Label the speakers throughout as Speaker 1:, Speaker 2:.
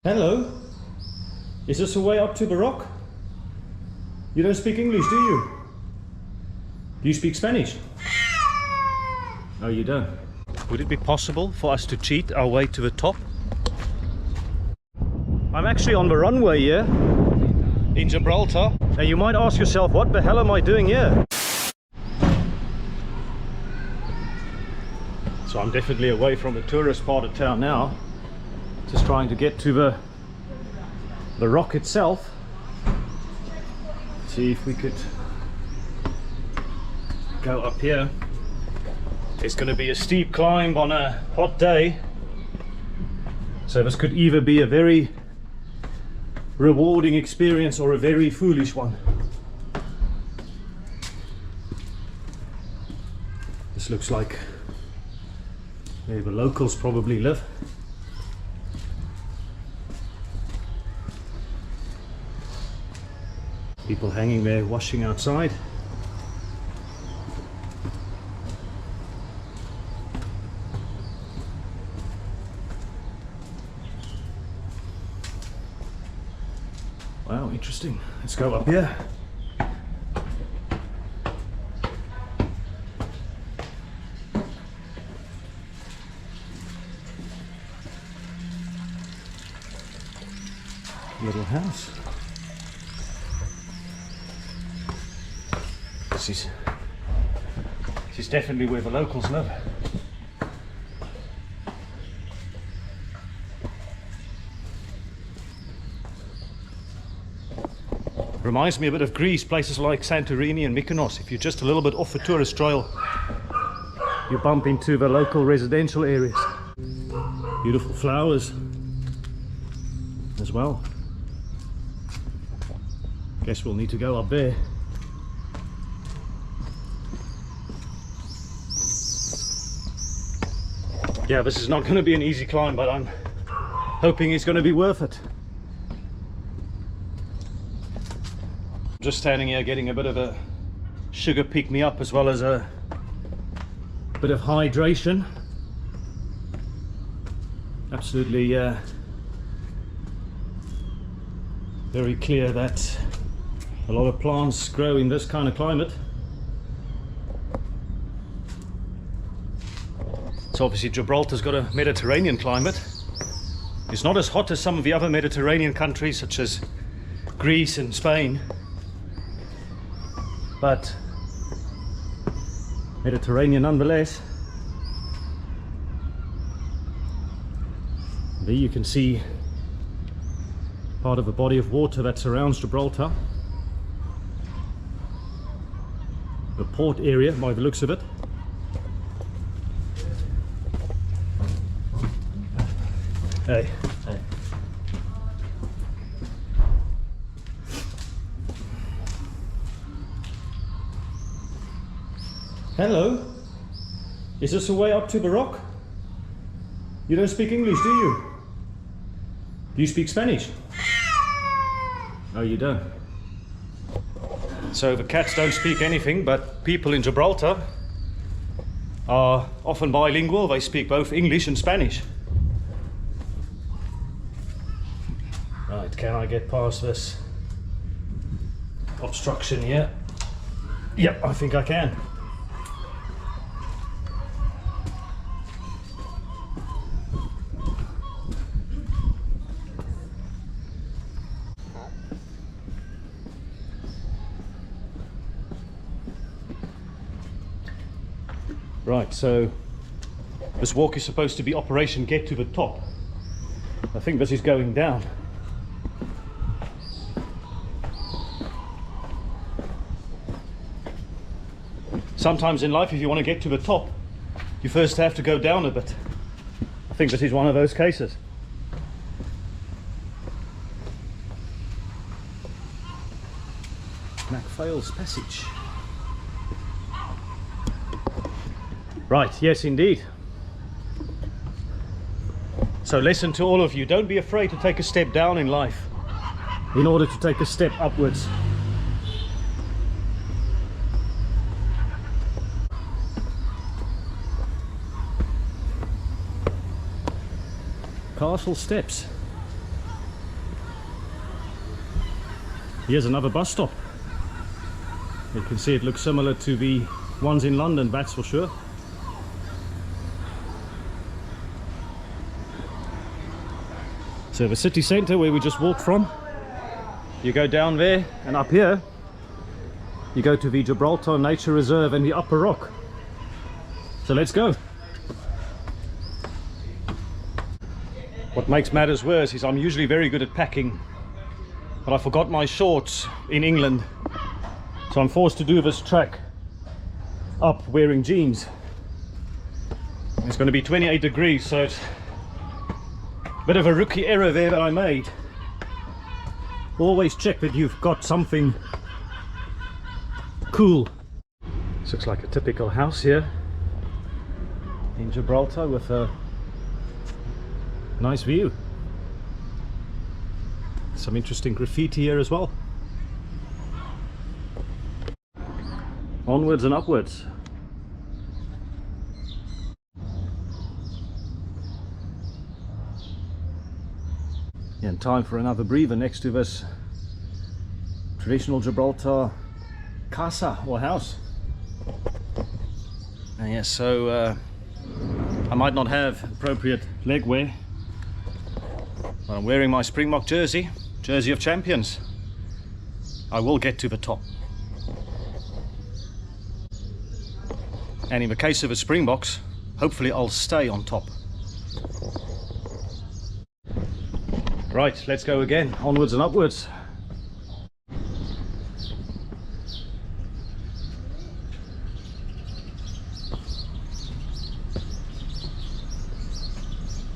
Speaker 1: Hello, is this a way up to the rock? You don't speak English, do you? Do you speak Spanish? No, you don't. Would it be possible for us to cheat our way to the top? I'm actually on the runway here in Gibraltar. Now you might ask yourself, what the hell am I doing here? So I'm definitely away from the tourist part of town now. Just trying to get to the rock itself. See if we could go up here. It's going to be a steep climb on a hot day, so this could either be a very rewarding experience or a very foolish one. This looks like where the locals probably live. People hanging there washing outside. Wow, interesting. Let's go up here. Little house. This is definitely where the locals live. Reminds me a bit of Greece, places like Santorini and Mykonos. If you're just a little bit off the tourist trail, you bump into the local residential areas. Beautiful flowers as well. Guess we'll need to go up there. Yeah, this is not going to be an easy climb, but I'm hoping it's going to be worth it. Just standing here getting a bit of a sugar pick-me-up as well as a bit of hydration. Absolutely very clear that a lot of plants grow in this kind of climate. So obviously Gibraltar's got a Mediterranean climate. It's not as hot as some of the other Mediterranean countries such as Greece and Spain, but Mediterranean nonetheless. There you can see part of the body of water that surrounds Gibraltar. The port area by the looks of it. Hey. Hey. Hello, is this a way up to the rock? You don't speak English, do you? Do you speak Spanish? No, you don't. So the cats don't speak anything, but people in Gibraltar are often bilingual. They speak both English and Spanish. Right, can I get past this obstruction here? Yep, I think I can. Right, so this walk is supposed to be Operation Get to the Top. I think this is going down. Sometimes in life, if you want to get to the top, you first have to go down a bit. I think this is one of those cases. MacPhail's Passage. Right, yes indeed. So lesson to all of you, don't be afraid to take a step down in life in order to take a step upwards. Castle steps. Here's another bus stop. You can see it looks similar to the ones in London, that's for sure. So the city centre where we just walked from, you go down there, and up here you go to the Gibraltar Nature Reserve and the Upper Rock. So let's go. What makes matters worse is I'm usually very good at packing, but I forgot my shorts in England, so I'm forced to do this trek up wearing jeans. It's going to be 28 degrees, so it's a bit of a rookie error there that I made. Always check that you've got something cool. This looks like a typical house here in Gibraltar with a nice view. Some interesting graffiti here as well. Onwards and upwards. Yeah, and time for another breather next to this traditional Gibraltar casa or house. And yeah, so I might not have appropriate leg wear, but I'm wearing my Springbok jersey of champions. I will get to the top. And in the case of the Springboks, hopefully I'll stay on top. Right, let's go again, onwards and upwards.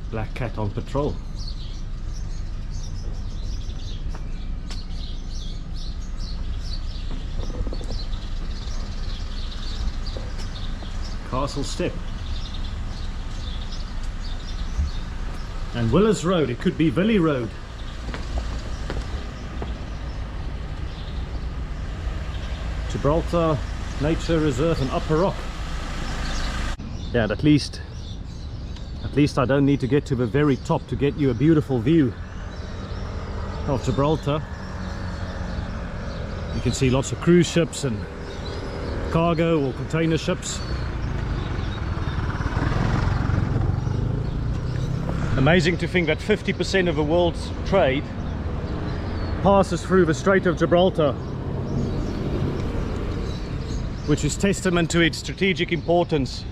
Speaker 1: Black cat on patrol. Castle Step. And Willis Road, it could be Villy Road. Gibraltar Nature Reserve and Upper Rock. Yeah, and at least I don't need to get to the very top to get you a beautiful view of Gibraltar. You can see lots of cruise ships and cargo or container ships. Amazing to think that 50% of the world's trade passes through the Strait of Gibraltar, which is testament to its strategic importance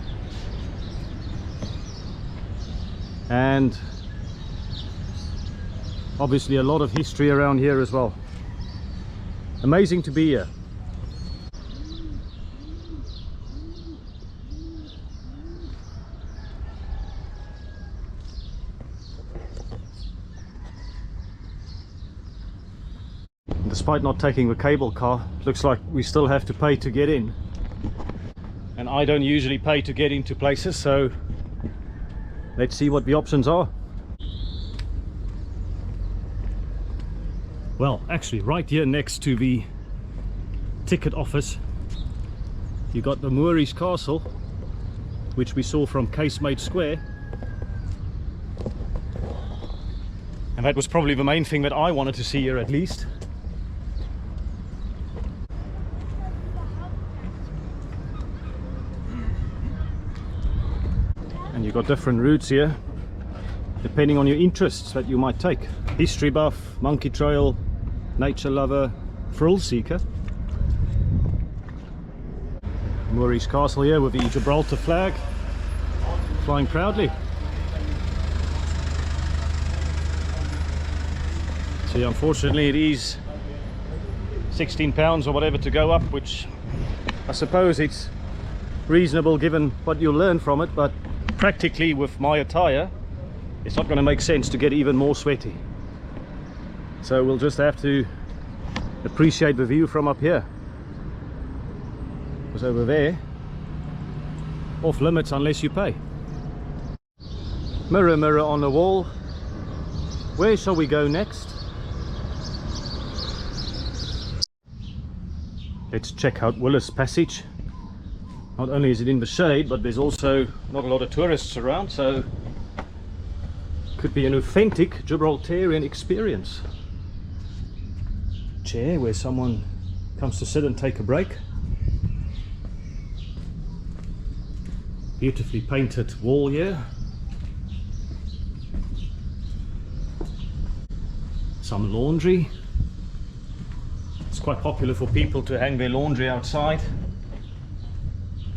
Speaker 1: and obviously a lot of history around here as well. Amazing to be here. Despite not taking the cable car, it looks like we still have to pay to get in. And I don't usually pay to get into places, so let's see what the options are. Well, actually right here next to the ticket office you got the Moorish Castle, which we saw from Casemate Square, and that was probably the main thing that I wanted to see here at least. And you've got different routes here depending on your interests that you might take. History buff, monkey trail, nature lover, thrill seeker. Moorish Castle here with the Gibraltar flag flying proudly. See, unfortunately it is £16 or whatever to go up, which I suppose it's reasonable given what you'll learn from it, but practically with my attire it's not going to make sense to get even more sweaty. So we'll just have to appreciate the view from up here. Because over there, off limits unless you pay. Mirror, mirror on the wall, where shall we go next? Let's check out Willis Passage. Not only is it in the shade, but there's also not a lot of tourists around, so could be an authentic Gibraltarian experience. chair where someone comes to sit and take a break. Beautifully painted wall here. Some laundry. It's quite popular for people to hang their laundry outside,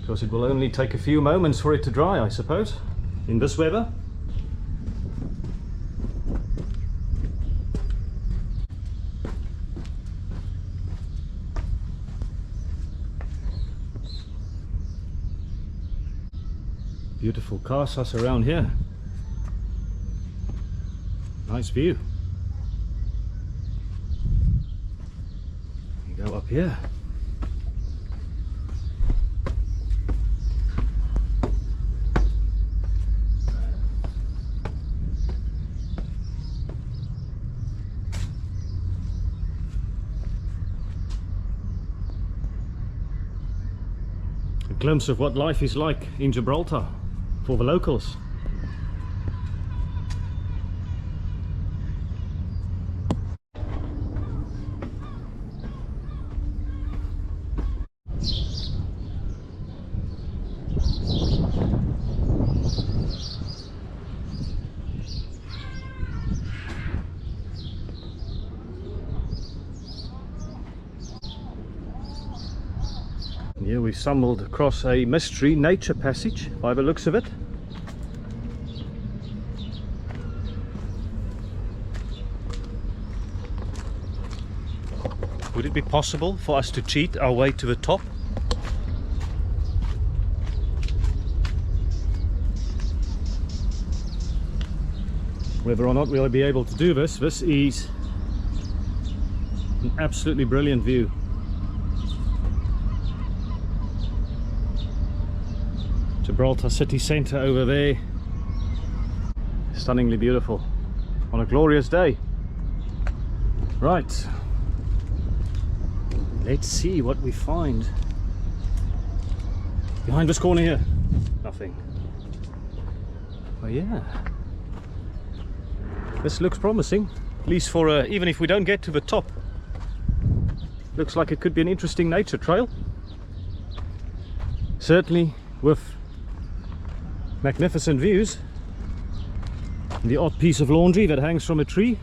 Speaker 1: because it will only take a few moments for it to dry, I suppose, in this weather. Beautiful casas around here. Nice view. You go up here. A glimpse of what life is like in Gibraltar for the locals. Here we stumbled across a mystery nature passage by the looks of it. Would it be possible for us to cheat our way to the top? Whether or not we'll be able to do this, this is an absolutely brilliant view. Gibraltar city centre over there, stunningly beautiful on a glorious day. Right, let's see what we find behind this corner here. Nothing. Oh yeah, this looks promising, at least for even if we don't get to the top. Looks like it could be an interesting nature trail, certainly with magnificent views and the odd piece of laundry that hangs from a tree.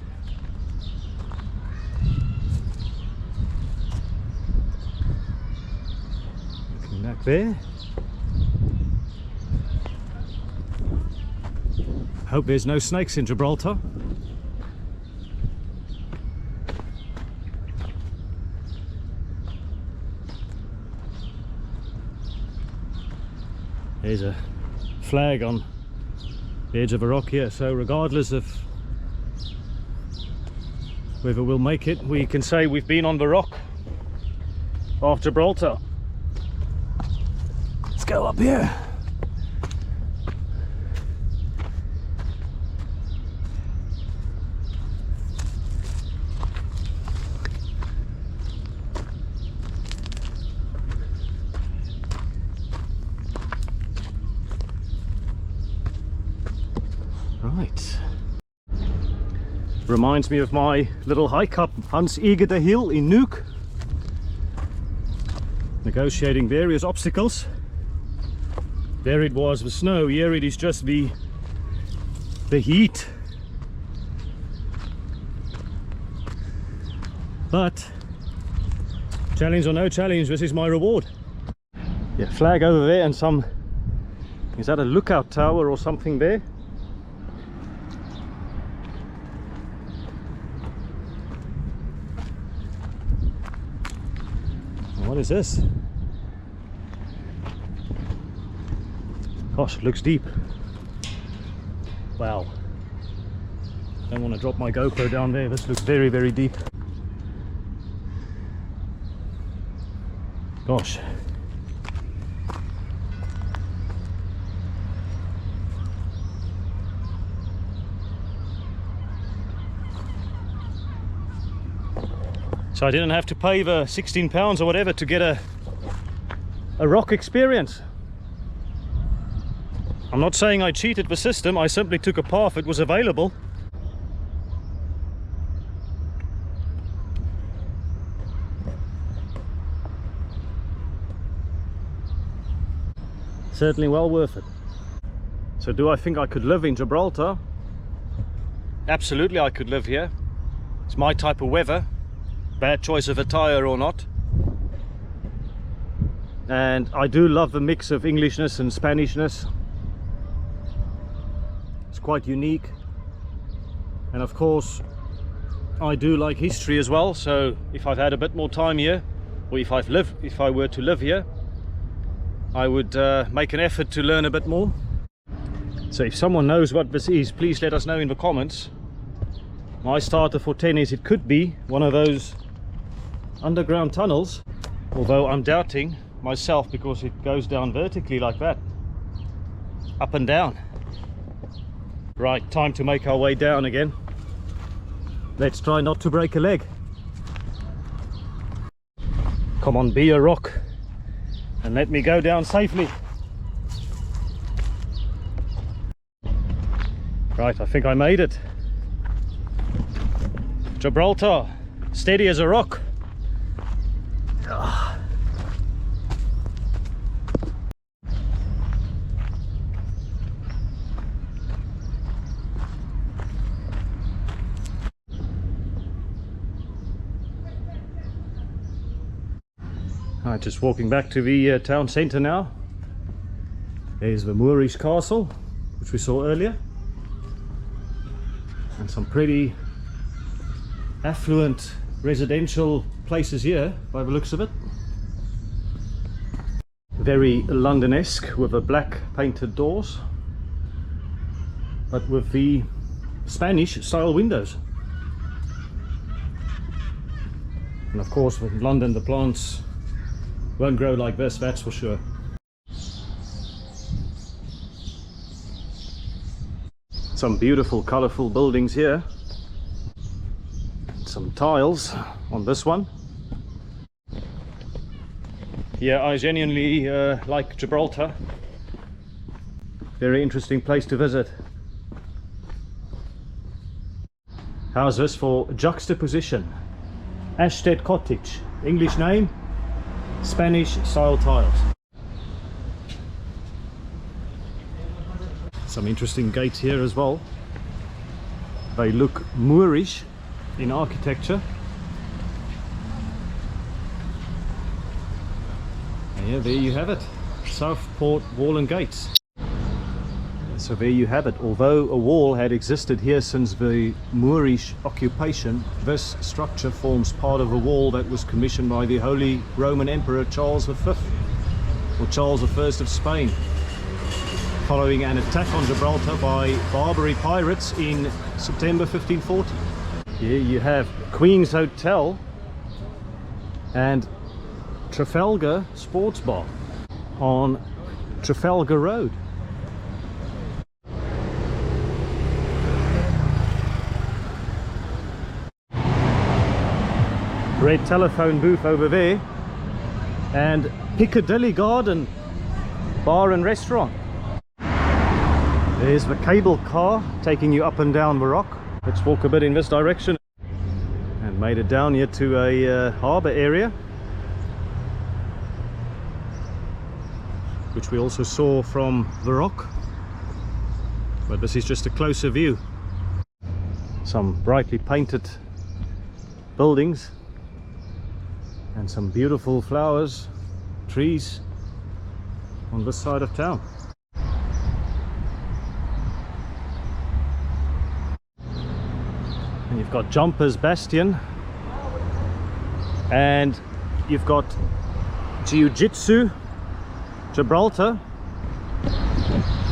Speaker 1: Looking back there. Hope there's no snakes in Gibraltar. There's a flag on the edge of a rock here, so regardless of whether we'll make it, we can say we've been on the rock of Gibraltar. Let's go up here. Right. Reminds me of my little hike up Hans Egede Hill in Nuuk. Negotiating various obstacles. There it was with snow, here it is just the heat. But challenge or no challenge, this is my reward. Yeah, flag over there and some, is that a lookout tower or something there? What is this? Gosh, it looks deep. Wow. Don't want to drop my GoPro down there. This looks very, very deep. Gosh. So I didn't have to pay the £16 or whatever to get a rock experience. I'm not saying I cheated the system, I simply took a path that was available. certainly well worth it. So do I think I could live in Gibraltar? Absolutely, I could live here. It's my type of weather, bad choice of attire or not. And I do love the mix of Englishness and Spanishness. It's quite unique. And of course, I do like history as well, so if I've had a bit more time here, or if I were to live here, I would make an effort to learn a bit more. So if someone knows what this is, please let us know in the comments. My starter for 10 is it could be one of those underground tunnels, although I'm doubting myself because it goes down vertically like that, up and down. Right, time to make our way down again. Let's try not to break a leg. Come on, be a rock and let me go down safely. Right, I think I made it. Gibraltar, steady as a rock. Just walking back to the town centre now. There's the Moorish castle, which we saw earlier, and some pretty affluent residential places here by the looks of it. Very London-esque with the black painted doors, but with the Spanish style windows. And of course in London the plants won't grow like this, that's for sure. Some beautiful colourful buildings here. Some tiles on this one. Yeah, I genuinely like Gibraltar. Very interesting place to visit. How's this for juxtaposition? Ashstead Cottage, English name, Spanish style tiles. Some interesting gates here as well. They look Moorish in architecture. And yeah, there you have it, Southport Wall and Gates. So there you have it. Although a wall had existed here since the Moorish occupation, this structure forms part of a wall that was commissioned by the Holy Roman Emperor Charles V, or Charles I of Spain, following an attack on Gibraltar by Barbary pirates in September 1540. Here you have Queen's Hotel and Trafalgar Sports Bar on Trafalgar Road. Red telephone booth over there, and Piccadilly Garden bar and restaurant. There's the cable car taking you up and down the rock. Let's walk a bit in this direction, and made it down here to a harbour area, which we also saw from the rock, but this is just a closer view. Some brightly painted buildings and some beautiful flowers, trees on this side of town. And you've got Jumpers Bastion, and you've got Jiu-Jitsu Gibraltar.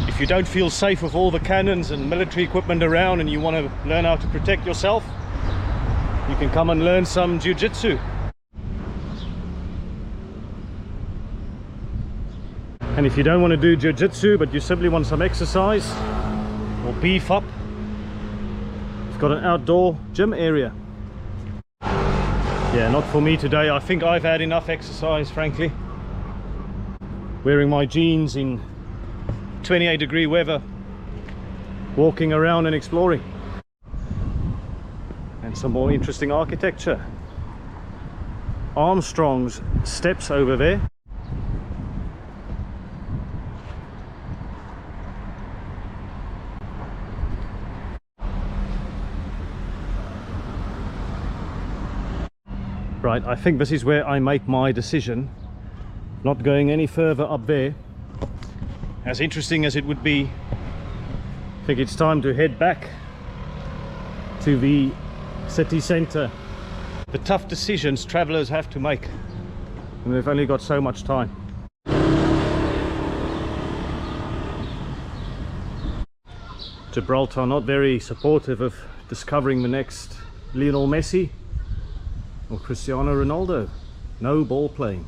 Speaker 1: If you don't feel safe with all the cannons and military equipment around and you want to learn how to protect yourself, you can come and learn some Jiu-Jitsu. And if you don't want to do Jiu-Jitsu but you simply want some exercise or beef up, you've got an outdoor gym area. Yeah, not for me today. I think I've had enough exercise, frankly. Wearing my jeans in 28-degree weather, walking around and exploring. And some more interesting architecture. Armstrong's steps over there. Right, I think this is where I make my decision, not going any further up there. As interesting as it would be, I think it's time to head back to the city centre. The tough decisions travellers have to make, and they've only got so much time. Gibraltar not very supportive of discovering the next Lionel Messi or Cristiano Ronaldo. No ball playing.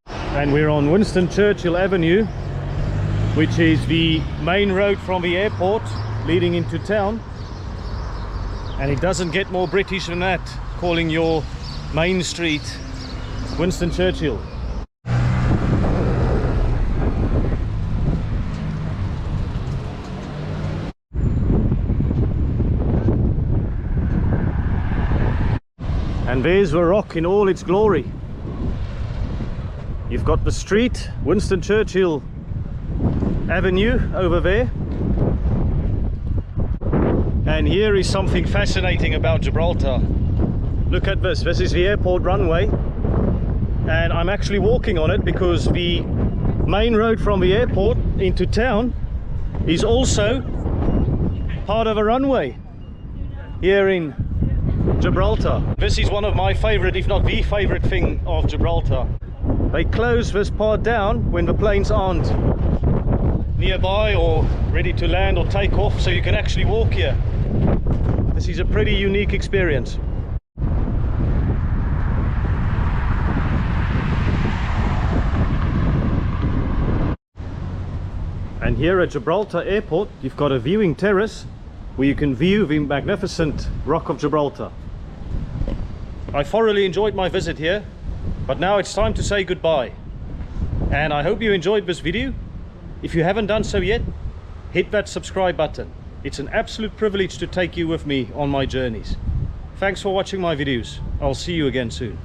Speaker 1: And we're on Winston Churchill Avenue, which is the main road from the airport leading into town. And it doesn't get more British than that, calling your main street Winston Churchill. And there's the Rock in all its glory. You've got the street, Winston Churchill Avenue over there. And here is something fascinating about Gibraltar. Look at this. This is the airport runway. And I'm actually walking on it because the main road from the airport into town is also part of a runway here in Gibraltar. This is one of my favorite, if not the favorite thing of Gibraltar. They close this part down when the planes aren't nearby or ready to land or take off, so you can actually walk here. This is a pretty unique experience. And here at Gibraltar Airport, you've got a viewing terrace where you can view the magnificent Rock of Gibraltar. I thoroughly enjoyed my visit here, but now it's time to say goodbye. And I hope you enjoyed this video. If you haven't done so yet, hit that subscribe button. It's an absolute privilege to take you with me on my journeys. Thanks for watching my videos. I'll see you again soon.